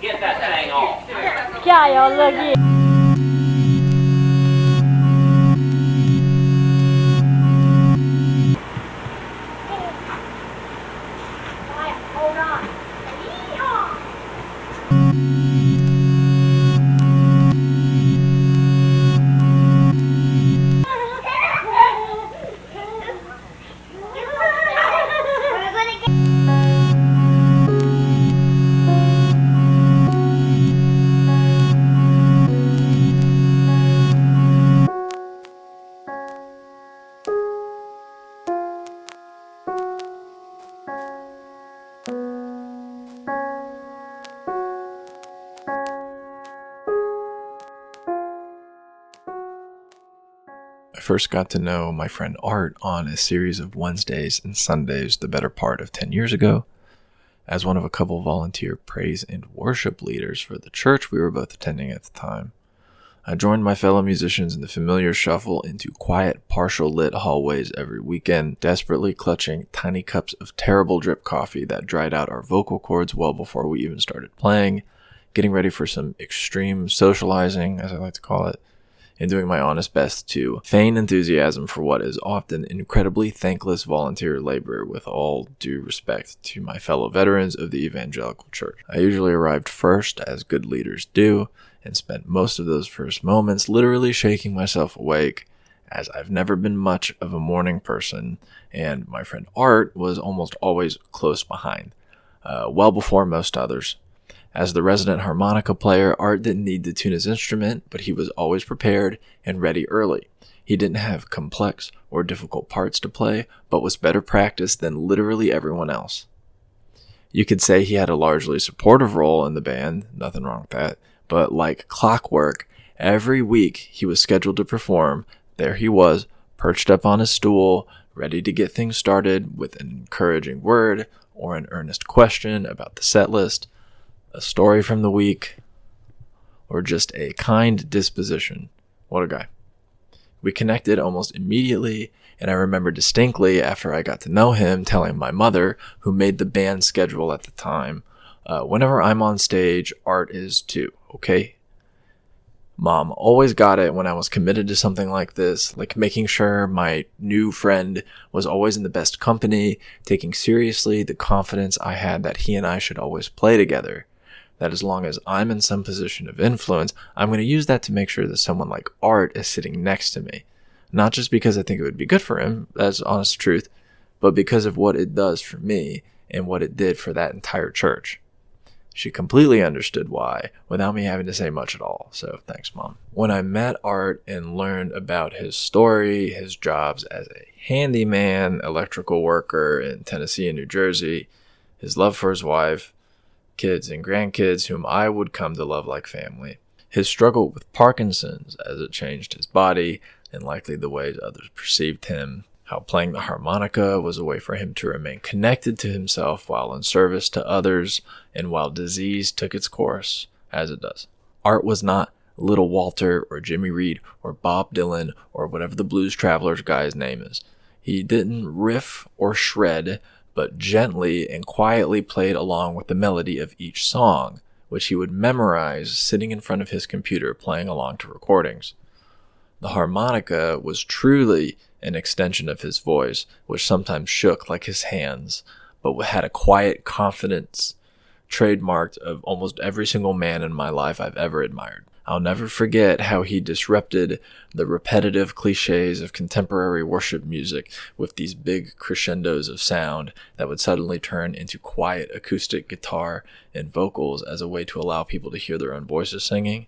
Get that thing off. 加油，Logan！ Hold on. Yeehaw! I first got to know my friend Art on a series of Wednesdays and Sundays the better part of 10 years ago. As one of a couple volunteer praise and worship leaders for the church we were both attending at the time, I joined my fellow musicians in the familiar shuffle into quiet, partial lit hallways every weekend, desperately clutching tiny cups of terrible drip coffee that dried out our vocal cords well before we even started playing, getting ready for some extreme socializing, as I like to call it, and doing my honest best to feign enthusiasm for what is often incredibly thankless volunteer labor with all due respect to my fellow veterans of the evangelical church. I usually arrived first, as good leaders do, and spent most of those first moments literally shaking myself awake, as I've never been much of a morning person, and my friend Art was almost always close behind, well before most others. As the resident harmonica player, Art didn't need to tune his instrument, but he was always prepared and ready early. He didn't have complex or difficult parts to play, but was better practiced than literally everyone else. You could say he had a largely supportive role in the band, nothing wrong with that, but like clockwork, every week he was scheduled to perform. There he was, perched up on his stool, ready to get things started with an encouraging word or an earnest question about the set list, a story from the week, or just a kind disposition. What a guy. We connected almost immediately, and I remember distinctly after I got to know him telling my mother, who made the band schedule at the time, whenever I'm on stage, Art is too, okay? Mom always got it when I was committed to something like this, like making sure my new friend was always in the best company, taking seriously the confidence I had that he and I should always play together. That as long as I'm in some position of influence, I'm going to use that to make sure that someone like Art is sitting next to me. Not just because I think it would be good for him, that's honest truth, but because of what it does for me and what it did for that entire church. She completely understood why, without me having to say much at all, so thanks, Mom. When I met Art and learned about his story, his jobs as a handyman, electrical worker in Tennessee and New Jersey, his love for his wife, kids and grandkids whom I would come to love like family, his struggle with Parkinson's as it changed his body and likely the ways others perceived him, how playing the harmonica was a way for him to remain connected to himself while in service to others and while disease took its course, as it does. Art was not Little Walter or Jimmy Reed or Bob Dylan or whatever the Blues Travelers guy's name is. He didn't riff or shred, but gently and quietly played along with the melody of each song, which he would memorize sitting in front of his computer playing along to recordings. The harmonica was truly an extension of his voice, which sometimes shook like his hands, but had a quiet confidence trademarked of almost every single man in my life I've ever admired. I'll never forget how he disrupted the repetitive cliches of contemporary worship music with these big crescendos of sound that would suddenly turn into quiet acoustic guitar and vocals as a way to allow people to hear their own voices singing.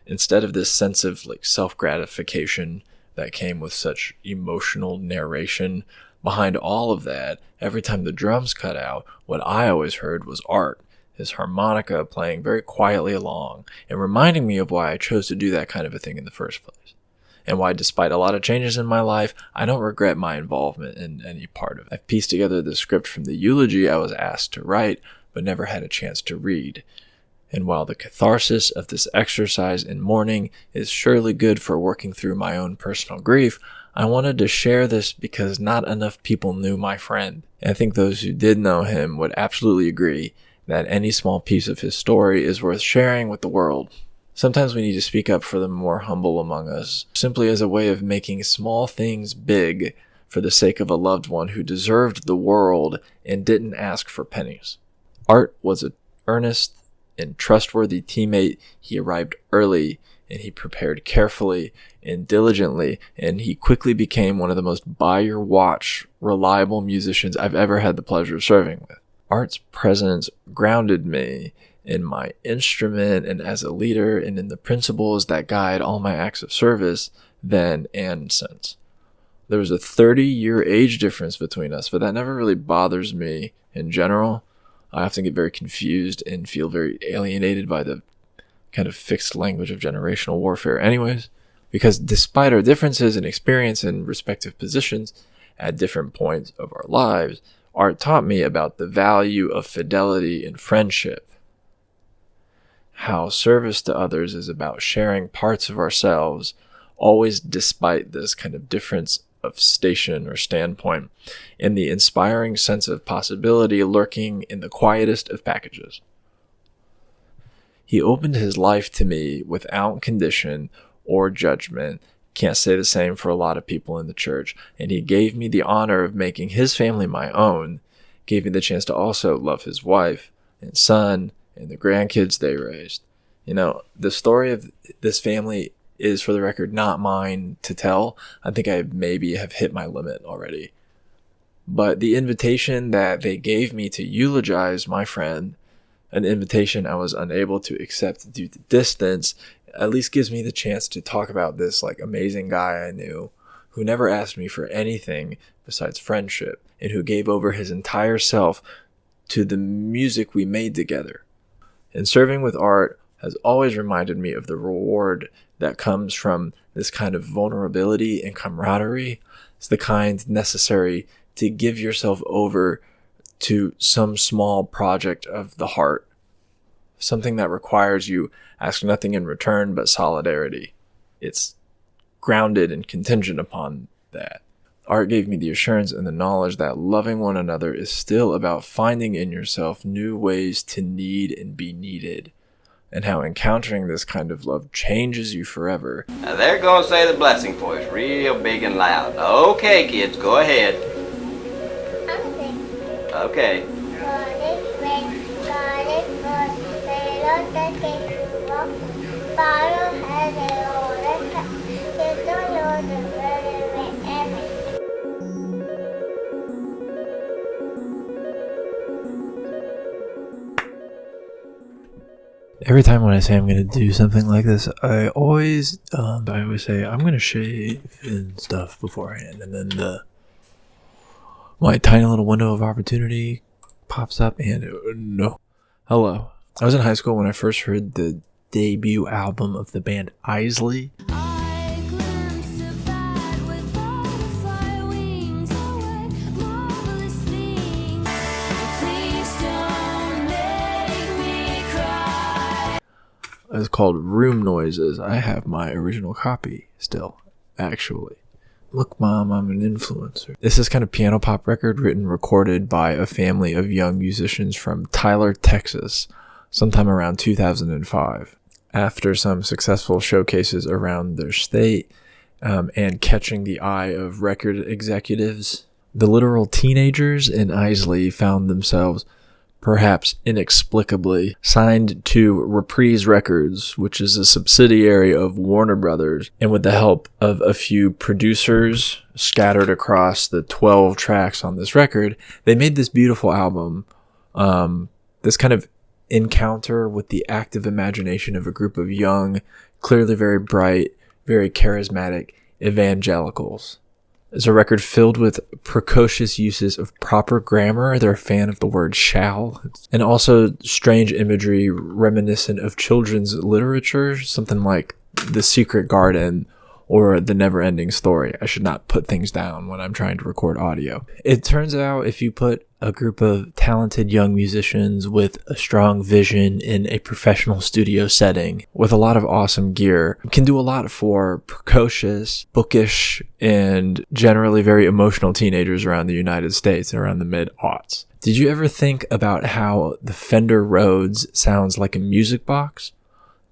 Instead of this sense of self-gratification that came with such emotional narration, behind all of that, every time the drums cut out, what I always heard was Art, his harmonica playing very quietly along, and reminding me of why I chose to do that kind of a thing in the first place, and why, despite a lot of changes in my life, I don't regret my involvement in any part of it. I've pieced together the script from the eulogy I was asked to write, but never had a chance to read. And while the catharsis of this exercise in mourning is surely good for working through my own personal grief, I wanted to share this because not enough people knew my friend. And I think those who did know him would absolutely agree, that any small piece of his story is worth sharing with the world. Sometimes we need to speak up for the more humble among us, simply as a way of making small things big for the sake of a loved one who deserved the world and didn't ask for pennies. Art was an earnest and trustworthy teammate. He arrived early, and he prepared carefully and diligently, and he quickly became one of the most by-your-watch, reliable musicians I've ever had the pleasure of serving with. Art's presence grounded me in my instrument and as a leader and in the principles that guide all my acts of service then and since. There was a 30-year age difference between us, but that never really bothers me in general. I often get very confused and feel very alienated by the kind of fixed language of generational warfare anyways, because despite our differences in experience and respective positions at different points of our lives, Art taught me about the value of fidelity in friendship, how service to others is about sharing parts of ourselves, always despite this kind of difference of station or standpoint, and the inspiring sense of possibility lurking in the quietest of packages. He opened his life to me without condition or judgment. Can't say the same for a lot of people in the church. And he gave me the honor of making his family my own, gave me the chance to also love his wife and son and the grandkids they raised. You know, the story of this family is, for the record, not mine to tell. I think I maybe have hit my limit already. But the invitation that they gave me to eulogize my friend, an invitation I was unable to accept due to distance, at least gives me the chance to talk about this amazing guy I knew who never asked me for anything besides friendship and who gave over his entire self to the music we made together. And serving with Art has always reminded me of the reward that comes from this kind of vulnerability and camaraderie. It's the kind necessary to give yourself over to some small project of the heart, something that requires you ask nothing in return but solidarity. It's grounded and contingent upon that. Art gave me the assurance and the knowledge that loving one another is still about finding in yourself new ways to need and be needed, and how encountering this kind of love changes you forever. Now they're going to say the blessing for us real big and loud. Okay, kids, go ahead. Okay. Every time when I say I'm going to do something like this, I always say I'm going to shave and stuff beforehand, and then my tiny little window of opportunity pops up, and no. Hello. I was in high school when I first heard the debut album of the band Isley. It's called Room Noises. I have my original copy still, actually. Look, Mom, I'm an influencer. This is kind of piano pop record written, recorded by a family of young musicians from Tyler, Texas, sometime around 2005. After some successful showcases around their state and catching the eye of record executives, the literal teenagers in Isley found themselves, perhaps inexplicably, signed to Reprise Records, which is a subsidiary of Warner Brothers, and with the help of a few producers scattered across the 12 tracks on this record, they made this beautiful album, this kind of encounter with the active imagination of a group of young, clearly very bright, very charismatic evangelicals. It's a record filled with precocious uses of proper grammar. They're a fan of the word shall. And also strange imagery reminiscent of children's literature, something like The Secret Garden or The Never-Ending Story. I should not put things down when I'm trying to record audio. It turns out if you put a group of talented young musicians with a strong vision in a professional studio setting with a lot of awesome gear, can do a lot for precocious, bookish, and generally very emotional teenagers around the United States around the mid-aughts. Did you ever think about how the Fender Rhodes sounds like a music box?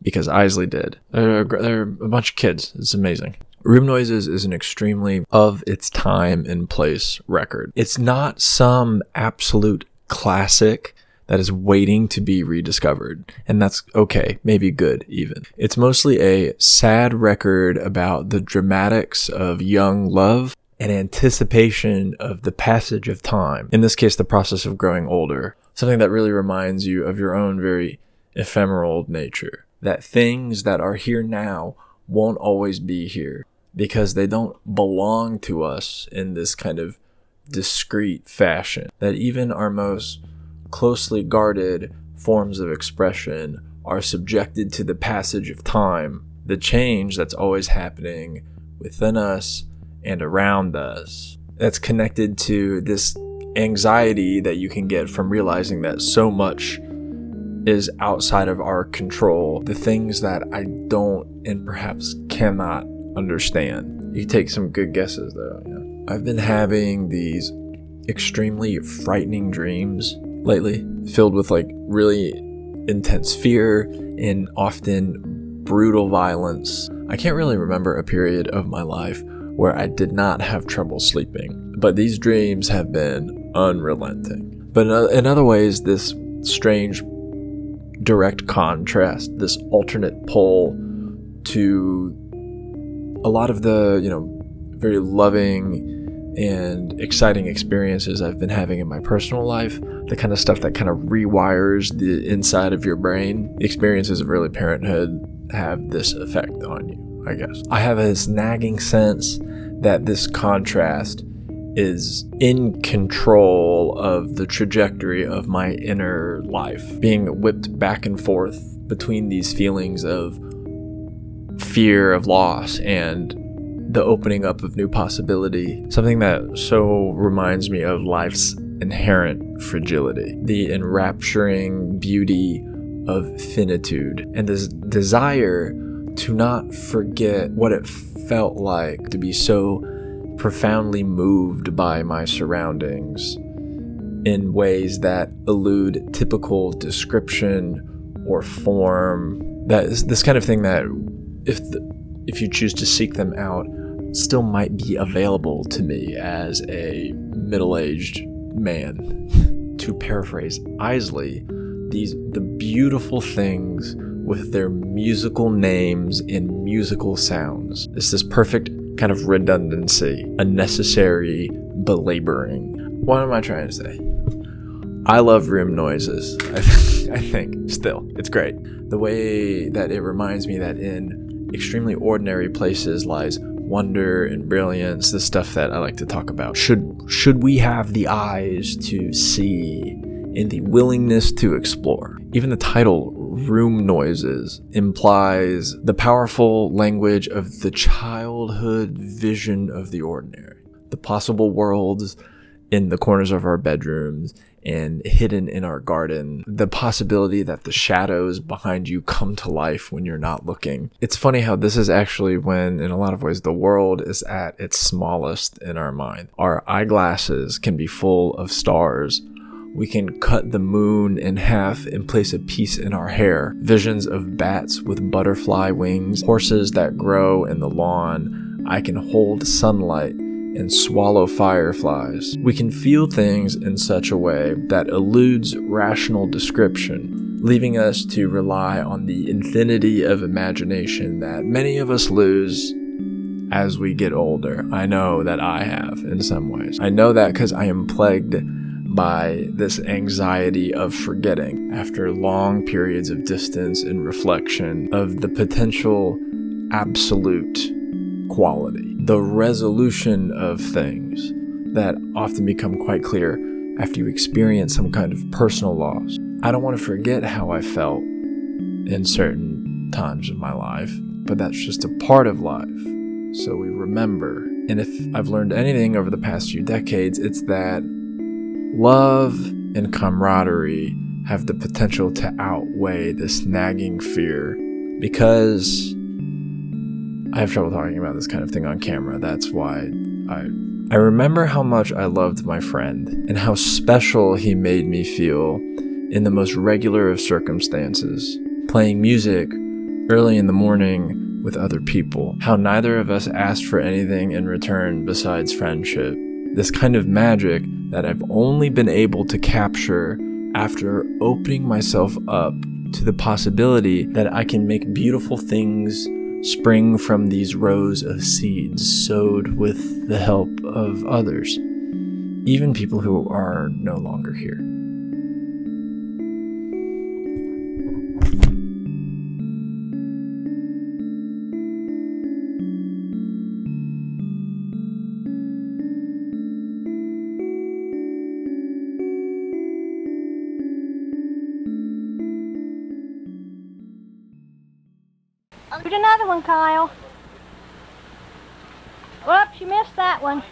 Because Isley did. They're a bunch of kids. It's amazing. Room Noises is an extremely of its time and place record. It's not some absolute classic that is waiting to be rediscovered. And that's okay, maybe good even. It's mostly a sad record about the dramatics of young love and anticipation of the passage of time. In this case, the process of growing older. Something that really reminds you of your own very ephemeral nature. That things that are here now won't always be here because they don't belong to us in this kind of discrete fashion. That even our most closely guarded forms of expression are subjected to the passage of time, the change that's always happening within us and around us. That's connected to this anxiety that you can get from realizing that so much is outside of our control, the things that I don't and perhaps cannot understand. You take some good guesses though. Yeah. I've been having these extremely frightening dreams lately, filled with like really intense fear and often brutal violence. I can't really remember a period of my life where I did not have trouble sleeping, but these dreams have been unrelenting. But in other ways, this strange direct contrast, this alternate pole to a lot of the, very loving and exciting experiences I've been having in my personal life, the kind of stuff that kind of rewires the inside of your brain. The experiences of early parenthood have this effect on you, I guess. I have this nagging sense that this contrast is in control of the trajectory of my inner life, being whipped back and forth between these feelings of fear of loss and the opening up of new possibility. Something that so reminds me of life's inherent fragility, the enrapturing beauty of finitude, and this desire to not forget what it felt like to be so profoundly moved by my surroundings in ways that elude typical description or form. That is this kind of thing that if you choose to seek them out, still might be available to me as a middle-aged man. To paraphrase Isley, the beautiful things with their musical names and musical sounds. It's this perfect kind of redundancy, a necessary belaboring. What am I trying to say? I love Room Noises. I think still, it's great. The way that it reminds me that in extremely ordinary places lies wonder and brilliance, the stuff that I like to talk about. Should we have the eyes to see and the willingness to explore? Even the title, Room Noises, implies the powerful language of the childhood vision of the ordinary. The possible worlds in the corners of our bedrooms and hidden in our garden. The possibility that the shadows behind you come to life when you're not looking. It's funny how this is actually when, in a lot of ways, the world is at its smallest in our mind. Our eyeglasses can be full of stars. We can cut the moon in half and place a piece in our hair. Visions of bats with butterfly wings, horses that grow in the lawn. I can hold sunlight and swallow fireflies. We can feel things in such a way that eludes rational description, leaving us to rely on the infinity of imagination that many of us lose as we get older. I know that I have in some ways. I know that because I am plagued by this anxiety of forgetting after long periods of distance and reflection of the potential absolute quality, the resolution of things that often become quite clear after you experience some kind of personal loss. I don't want to forget how I felt in certain times of my life, but that's just a part of life. So we remember. And if I've learned anything over the past few decades, it's that love and camaraderie have the potential to outweigh this nagging fear, because I have trouble talking about this kind of thing on camera. That's why I I remember how much I loved my friend and how special he made me feel in the most regular of circumstances, playing music early in the morning with other people, how neither of us asked for anything in return besides friendship. This kind of magic that I've only been able to capture after opening myself up to the possibility that I can make beautiful things spring from these rows of seeds sowed with the help of others, even people who are no longer here. Here's another one, Kyle. Whoops, you missed that one.